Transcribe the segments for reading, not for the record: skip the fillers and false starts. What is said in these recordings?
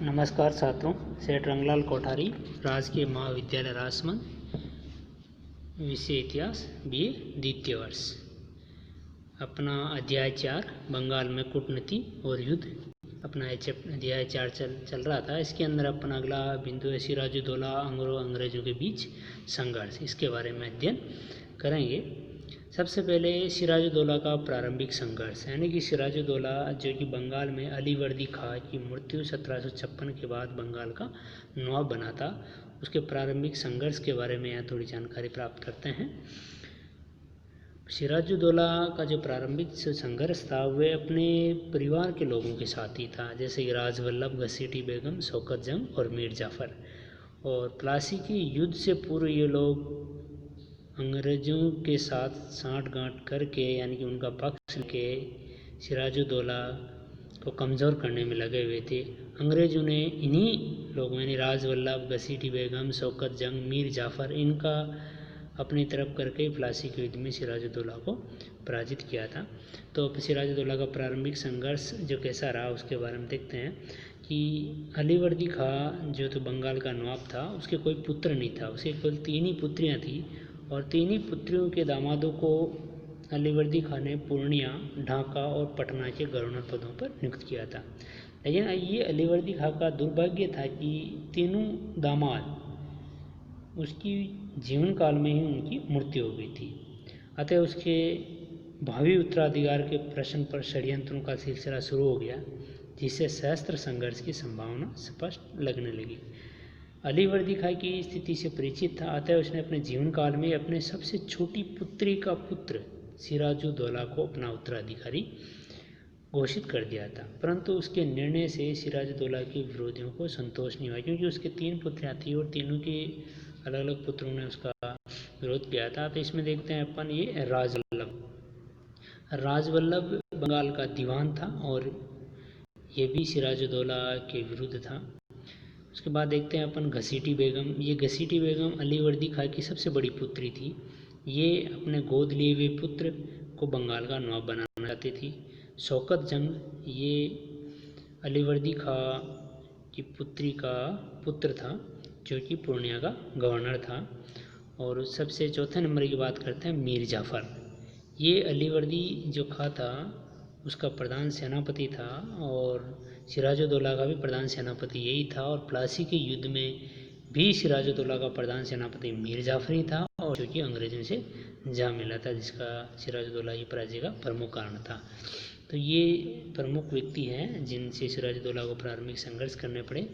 नमस्कार छात्रों, सेठ रंगलाल कोठारी, राजकीय महाविद्यालय राजसमंद, विषय इतिहास, BA द्वितीय वर्ष। अपना अध्याय 4 बंगाल में कूटनीति और युद्ध, अपना अध्याय 4 चल रहा था। इसके अंदर अपना अगला बिंदु है सिराजुद्दौला अंग्रेजों के बीच संघर्ष। इसके बारे में अध्ययन करेंगे। सबसे पहले सिराजुद्दौला का प्रारंभिक संघर्ष, यानी कि सिराजुद्दौला जो कि बंगाल में अलीवर्दी खां की मृत्यु 1756 के बाद बंगाल का नवाब बना था, उसके प्रारंभिक संघर्ष के बारे में यहाँ थोड़ी जानकारी प्राप्त करते हैं। सिराजुद्दौला का जो प्रारंभिक संघर्ष था वह अपने परिवार के लोगों के साथ ही था, जैसे कि राजवल्लभ, घसीटी बेगम, शौकत जंग और मीर जाफ़र। और प्लासी के युद्ध से पूर्व ये लोग अंग्रेज़ों के साथ साँठ-गाँठ करके, यानी कि उनका पक्ष के सिराजुद्दौला को कमज़ोर करने में लगे हुए थे। अंग्रेज़ों ने इन्हीं लोगों यानी राजवल्लभ, घसीटी बेगम, शौकत जंग, मीर जाफ़र, इनका अपनी तरफ करके प्लासी के युद्ध में सिराजुद्दौला को पराजित किया था। तो सिराजुद्दौला का प्रारंभिक संघर्ष जो कैसा रहा उसके बारे में देखते हैं कि अलीवर्दी खां जो तो बंगाल का नवाब था, उसके कोई पुत्र नहीं था, उसके केवल 3 ही पुत्रियाँ थी और 3 ही पुत्रियों के दामादों को अलीवर्दी खां ने पूर्णिया, ढाका और पटना के गवर्नर पदों पर नियुक्त किया था। लेकिन ये अलीवर्दी खां का दुर्भाग्य था कि तीनों दामाद उसकी जीवन काल में ही उनकी मृत्यु हो गई थी। अतः उसके भावी उत्तराधिकार के प्रश्न पर षड्यंत्रों का सिलसिला शुरू हो गया, जिससे सशस्त्र संघर्ष की संभावना स्पष्ट लगने लगी। अलीवर्दी खां की स्थिति से परिचित था, अतः उसने अपने जीवन काल में अपने सबसे छोटी पुत्री का पुत्र सिराजुद्दौला को अपना उत्तराधिकारी घोषित कर दिया था। परंतु उसके निर्णय से सिराजुद्दौला के विरोधियों को संतोष नहीं हुआ, क्योंकि उसके 3 पुत्रियाँ थी और तीनों के अलग अलग पुत्रों ने उसका विरोध किया था। तो इसमें देखते हैं अपन ये राजवल्लभ बंगाल का दीवान था और ये भी सिराजुद्दौला के विरुद्ध था। उसके बाद देखते हैं अपन घसीटी बेगम। ये घसीटी बेगम अलीवर्दी खां की सबसे बड़ी पुत्री थी। ये अपने गोद लिए हुए पुत्र को बंगाल का नवाब बनाना चाहती थी। शौकत जंग ये अलीवर्दी खां की पुत्री का पुत्र था, जो कि पूर्णिया का गवर्नर था। और सबसे चौथे नंबर की बात करते हैं मीर जाफ़र। ये अलीवर्दी जो खां था उसका प्रधान सेनापति था और सिराजुद्दौला का भी प्रधान सेनापति यही था। और प्लासी के युद्ध में भी सिराजुद्दौला का प्रधान सेनापति मीर जाफ़र ही था, और जो कि अंग्रेज़ों से जा मिला था, जिसका सिराजुद्दौला की पराजय का प्रमुख कारण था। तो ये प्रमुख व्यक्ति हैं जिनसे सिराजुद्दौला को प्रारंभिक संघर्ष करने पड़े।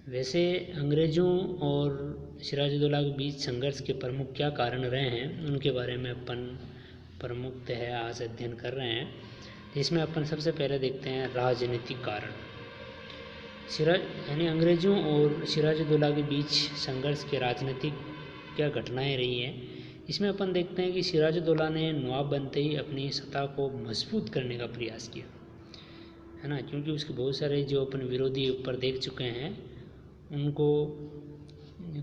वैसे अंग्रेज़ों और सिराजुद्दौला के बीच संघर्ष के प्रमुख क्या कारण रहे हैं उनके बारे में अपन प्रमुखतः आज अध्ययन कर रहे हैं। इसमें अपन सबसे पहले देखते हैं राजनीतिक कारण। यानी अंग्रेज़ों और सिराजुद्दौला के बीच संघर्ष के राजनीतिक क्या घटनाएं रही हैं, इसमें अपन देखते हैं कि सिराजुद्दौला ने नवाब बनते ही अपनी सत्ता को मजबूत करने का प्रयास किया, है ना, क्योंकि उसके बहुत सारे जो अपन विरोधी ऊपर देख चुके हैं उनको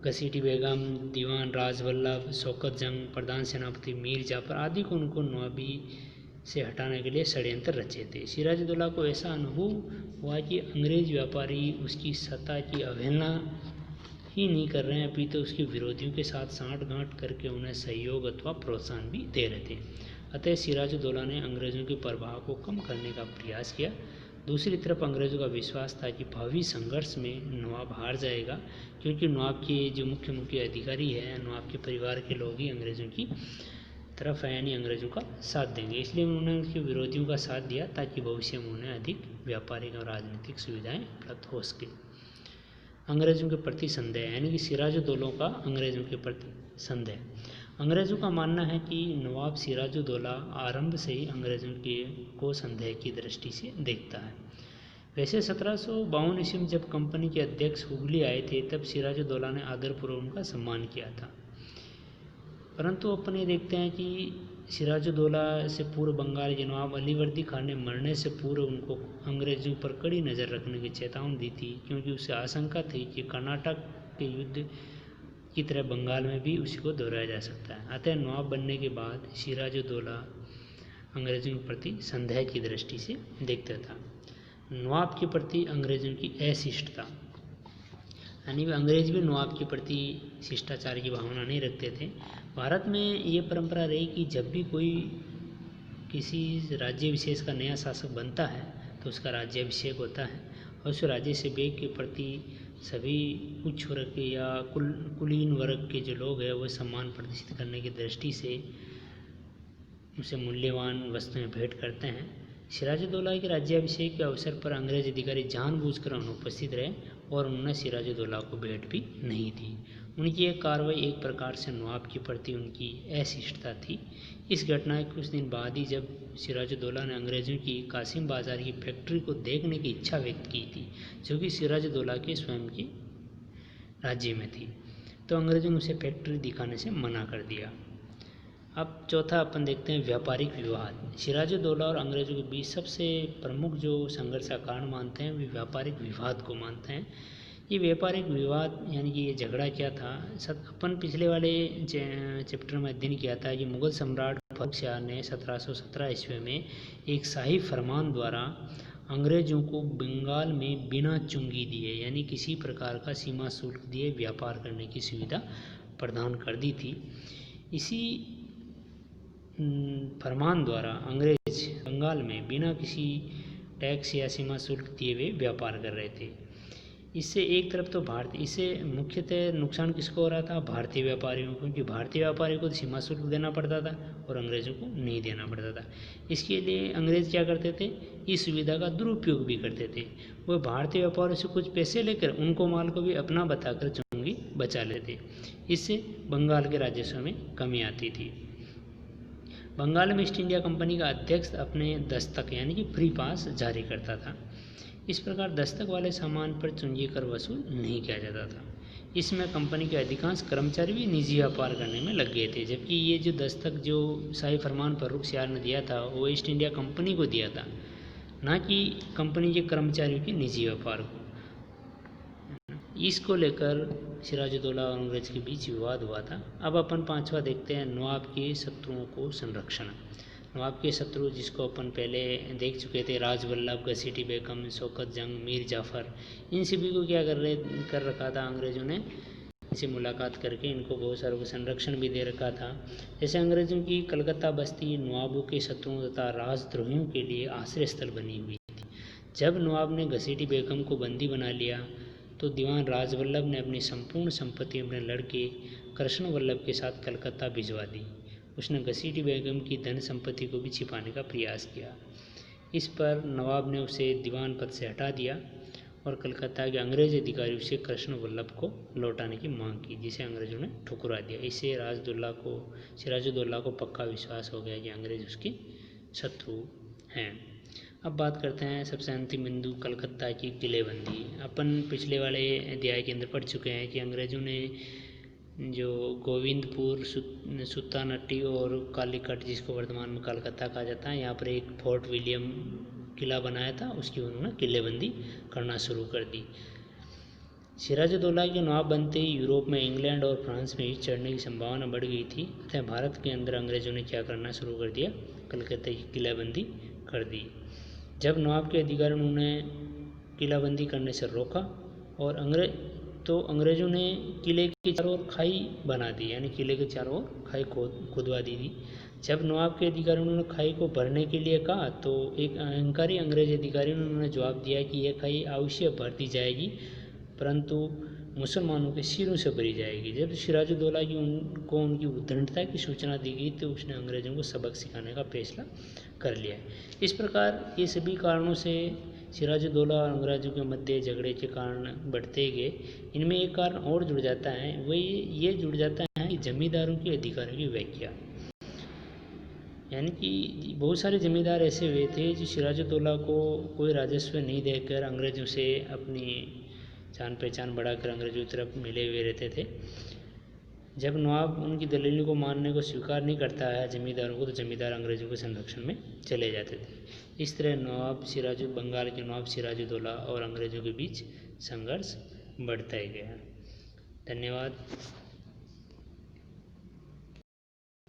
घसीटी बेगम, दीवान राजवल्लभ, शौकत जंग, प्रधान सेनापति मीर जाफ़र आदि को उनको नवाबी से हटाने के लिए षड्यंत्र रचे थे। सिराजुद्दौला को ऐसा अनुभव हुआ कि अंग्रेज व्यापारी उसकी सत्ता की अवहेलना ही नहीं कर रहे हैं, अभी तो उसके विरोधियों के साथ साँठ-गाँठ करके उन्हें सहयोग अथवा प्रोत्साहन भी दे रहे थे। अतः सिराजुद्दौला ने अंग्रेज़ों के प्रभाव को कम करने का प्रयास किया। दूसरी तरफ अंग्रेज़ों का विश्वास था कि भावी संघर्ष में नवाब हार जाएगा, क्योंकि नवाब के जो मुख्य अधिकारी हैं, नवाब के परिवार के लोग ही अंग्रेज़ों की तरफ है, यानी अंग्रेज़ों का साथ देंगे। इसलिए उन्होंने उसके विरोधियों का साथ दिया ताकि भविष्य में उन्हें अधिक व्यापारिक और राजनीतिक सुविधाएं प्राप्त हो सके। अंग्रेज़ों के प्रति संदेह, यानी कि सिराजुद्दौला का अंग्रेज़ों के प्रति संदेह। अंग्रेज़ों का मानना है कि नवाब सिराजुद्दौला आरंभ से ही अंग्रेज़ों को संदेह की दृष्टि से देखता है। वैसे 1752 ईस्वी में जब कंपनी के अध्यक्ष हुगली आए थे, तब सिराजुद्दौला ने आदरपूर्वक उनका सम्मान किया था। परंतु अपन ये देखते हैं कि सिराजुद्दौला से पूर्व बंगाल के नवाब अलीवर्दी खां ने मरने से पूर्व उनको अंग्रेज़ों पर कड़ी नज़र रखने की चेतावनी दी थी, क्योंकि उसे आशंका थी कि कर्नाटक के युद्ध की तरह बंगाल में भी उसी को दोहराया जा सकता है। अतः नवाब बनने के बाद सिराजुद्दौला अंग्रेज़ों के प्रति संदेह की दृष्टि से देखता था। नवाब के प्रति अंग्रेज़ों की अशिष्टता, यानी वे अंग्रेज भी नवाब के प्रति शिष्टाचार की भावना नहीं रखते थे। भारत में ये परंपरा रही कि जब भी कोई किसी राज्य विशेष का नया शासक बनता है तो उसका राज्याभिषेक होता है और उस राज्याभिषेक के प्रति सभी उच्च वर्ग के या कुलीन वर्ग के जो लोग हैं वो सम्मान प्रदर्शित करने की दृष्टि से उसे मूल्यवान वस्तुएं भेंट करते हैं। सिराजुद्दौला के राज्याभिषेक के अवसर पर अंग्रेज अधिकारी जानबूझकर अनुपस्थित रहे और उन्होंने सिराजुद्दौला को भेंट भी नहीं दी। उनकी यह कार्रवाई एक प्रकार से नवाब के प्रति उनकी अशिष्टता थी। इस घटना के कुछ दिन बाद ही जब सिराजुद्दौला ने अंग्रेज़ों की कासिम बाजार की फैक्ट्री को देखने की इच्छा व्यक्त की थी, जो कि सिराजुद्दौला के स्वयं के राज्य में थी, तो अंग्रेज़ों ने उसे फैक्ट्री दिखाने से मना कर दिया। अब चौथा अपन देखते हैं व्यापारिक विवाद। सिराजुद्दौला और अंग्रेज़ों के बीच सबसे प्रमुख जो संघर्ष का कारण मानते हैं वे व्यापारिक विवाद को मानते हैं। ये व्यापारिक विवाद यानी कि ये झगड़ा क्या था, अपन पिछले वाले चैप्टर में अध्ययन किया था कि मुग़ल सम्राट फर्रुख शाह ने 1717 ईस्वी में एक शाही फरमान द्वारा अंग्रेज़ों को बंगाल में बिना चुंगी दिए यानी किसी प्रकार का सीमा शुल्क दिए व्यापार करने की सुविधा प्रदान कर दी थी। इसी फरमान द्वारा अंग्रेज बंगाल में बिना किसी टैक्स या सीमा शुल्क दिए हुए व्यापार कर रहे थे। इससे एक तरफ तो इससे मुख्यतः नुकसान किसको हो रहा था, भारतीय व्यापारियों को, क्योंकि भारतीय व्यापारियों को सीमा शुल्क देना पड़ता था और अंग्रेज़ों को नहीं देना पड़ता था। इसके लिए अंग्रेज़ क्या करते थे, इस सुविधा का दुरुपयोग भी करते थे। वह भारतीय व्यापारियों से कुछ पैसे लेकर उनको माल को भी अपना बताकर चुंगी बचा लेते। इससे बंगाल के राजस्व में कमी आती थी। बंगाल में ईस्ट इंडिया कंपनी का अध्यक्ष अपने दस्तक यानी कि फ्री पास जारी करता था। इस प्रकार दस्तक वाले सामान पर चुंगी कर वसूल नहीं किया जाता था। इसमें कंपनी के अधिकांश कर्मचारी भी निजी व्यापार करने में लग गए थे, जबकि ये जो दस्तक जो शाही फरमान फर्रुख शाह ने दिया था वो ईस्ट इंडिया कंपनी को दिया था, ना कि कंपनी के कर्मचारियों के निजी व्यापार को। इसको लेकर सिराजुद्दौला और अंग्रेज के बीच विवाद हुआ था। अब अपन पांचवा देखते हैं नवाब के शत्रुओं को संरक्षण। नवाब के शत्रु जिसको अपन पहले देख चुके थे, राजवल्लभ, घसीटी बेगम, शौकत जंग, मीर जाफ़र, इन सभी को क्या कर रखा था अंग्रेज़ों ने, इनसे मुलाकात करके इनको बहुत सारा संरक्षण भी दे रखा था। जैसे अंग्रेज़ों की कलकत्ता बस्ती नवाबों के शत्रुओं तथा राजद्रोहियों के लिए आश्रय स्थल बनी हुई थी। जब नवाब ने घसीटी बेगम को बंदी बना लिया तो दीवान राजवल्लभ ने अपनी संपूर्ण संपत्ति अपने लड़के कृष्ण वल्लभ के साथ कलकत्ता भिजवा दी। उसने घसीटी बेगम की धन संपत्ति को भी छिपाने का प्रयास किया। इस पर नवाब ने उसे दीवान पद से हटा दिया और कलकत्ता के अंग्रेज अधिकारियों से कृष्ण वल्लभ को लौटाने की मांग की, जिसे अंग्रेजों ने ठुकरा दिया। इससे सिराजुद्दौला को पक्का विश्वास हो गया कि अंग्रेज उसके शत्रु हैं। अब बात करते हैं सबसे अंतिम बिंदु, कलकत्ता की किलेबंदी। अपन पिछले वाले अध्याय के अंदर पढ़ चुके हैं कि अंग्रेज़ों ने जो गोविंदपुर, सुत्तानट्टी और कालीकट, जिसको वर्तमान में कलकत्ता कहा जाता है, यहाँ पर एक फोर्ट विलियम किला बनाया था, उसकी उन्होंने किलेबंदी करना शुरू कर दी। सिराजुद्दौला के नवाब बनते ही यूरोप में इंग्लैंड और फ्रांस में युद्ध चढ़ने की संभावना बढ़ गई थी, अतः भारत के अंदर अंग्रेज़ों ने क्या करना शुरू कर दिया, कलकत्ता की किलाबंदी कर दी। जब नवाब के अधिकारियों ने उन्हें किलाबंदी करने से रोका और अंग्रेज़ों ने किले के चारों ओर खाई बना दी, यानी किले के चारों ओर खाई खुदवा दी थी। जब नवाब के अधिकारियों ने खाई को भरने के लिए कहा तो एक अहंकारी अंग्रेज अधिकारी ने उन्होंने जवाब दिया कि यह खाई अवश्य भर दी जाएगी, परंतु मुसलमानों के सिरों से भरी जाएगी। जब सिराजुद्दौला की उनको उनकी उद्दंडता की सूचना दी गई तो उसने अंग्रेज़ों को सबक सिखाने का फैसला कर लिया। इस प्रकार ये सभी कारणों से सिराजुद्दौला और अंग्रेज़ों के मध्य झगड़े के कारण बढ़ते गए। इनमें एक कारण और जुड़ जाता है, वही ये जुड़ जाता है कि जमींदारों के अधिकारों की व्याख्या, यानी कि बहुत सारे जमींदार ऐसे हुए थे जो सिराजुद्दौला को कोई राजस्व नहीं देकर अंग्रेज़ों से अपनी जान पहचान बढ़ाकर अंग्रेज़ों की तरफ मिले हुए रहते थे। जब नवाब उनकी दलीलों को मानने को स्वीकार नहीं करता है जमींदारों को, तो जमींदार अंग्रेज़ों के संरक्षण में चले जाते थे। इस तरह बंगाल के नवाब सिराजुद्दौला और अंग्रेज़ों के बीच संघर्ष बढ़ता ही गया। धन्यवाद।